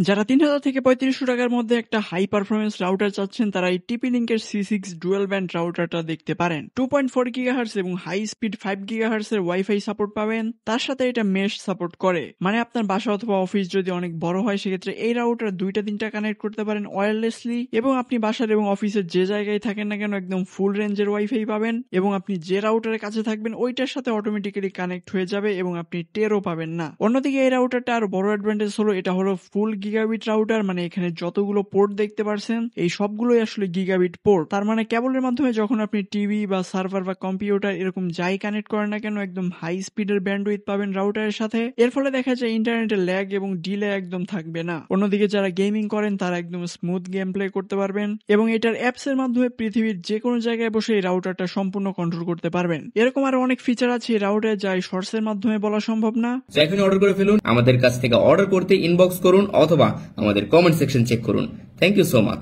যারা ৩,০০০ থেকে ৩৫০০ টাকার মধ্যে একটা হাই পারফরমেন্স রাউটার চাচ্ছেন তারা এই TP-Link-এর C6 ডুয়াল ব্যান্ড রাউটারটা দেখতে পারেন। 2.4 GHz এবং হাই স্পিড 5 GHz এর ওয়াইফাই সাপোর্ট পাবেন। তার সাথে এটা মেশ সাপোর্ট করে, মানে আপনার বাসা অথবা অফিস যদি অনেক বড় হয় সেক্ষেত্রে এই রাউটার 2-3টা কানেক্ট করতে পারেন ওয়্যারলেসলি, এবং আপনি বাসার এবং অফিসের যে জায়গায় থাকেন না কেন একদম ফুল রেঞ্জের ওয়াইফাই পাবেন, এবং আপনি যে রাউটারের কাছে থাকবেন ওইটার সাথে অটোমেটিক্যালি কানেক্ট হয়ে যাবে এবং আপনি টেরও পাবেন না। অন্যদিকে এই রাউটারটা আরো বড় অ্যাডভান্টেজ হলো এটা হলো ফুল গিগাবিট রাউটার, মানে এখানে যতগুলো পোর্ট দেখতে পারছেন এই সবগুলোই আসলে গিগাবিট পোর্ট। তার মানে কেবলের মাধ্যমে যখন আপনি টিভি বা সার্ভার বা কম্পিউটার এরকম যাই কানেক্ট করেন না কেন একদম হাই স্পিডের ব্যান্ডউইথ পাবেন রাউটারের সাথে। এর ফলে দেখা যায় ইন্টারনেটের ল্যাগ এবং ডিলে একদম থাকবে না। অন্যদিকে যারা গেমিং করেন তারা একদম স্মুথ গেম প্লে করতে পারবেন, এবং এটার অ্যাপস এর মাধ্যমে পৃথিবীর যে কোনো জায়গায় বসে এই রাউটারটা সম্পূর্ণ কন্ট্রোল করতে পারবেন। এরকম আরো অনেক ফিচার আছে এই রাউটারে যা এই শর্টস এর মাধ্যমে বলা সম্ভব না। এখন অর্ডার করে ফেলুন। আমাদের কাছ থেকে অর্ডার করতে ইনবক্স করুন অথবা আমাদের কমেন্ট সেকশন চেক করুন। Thank you so much.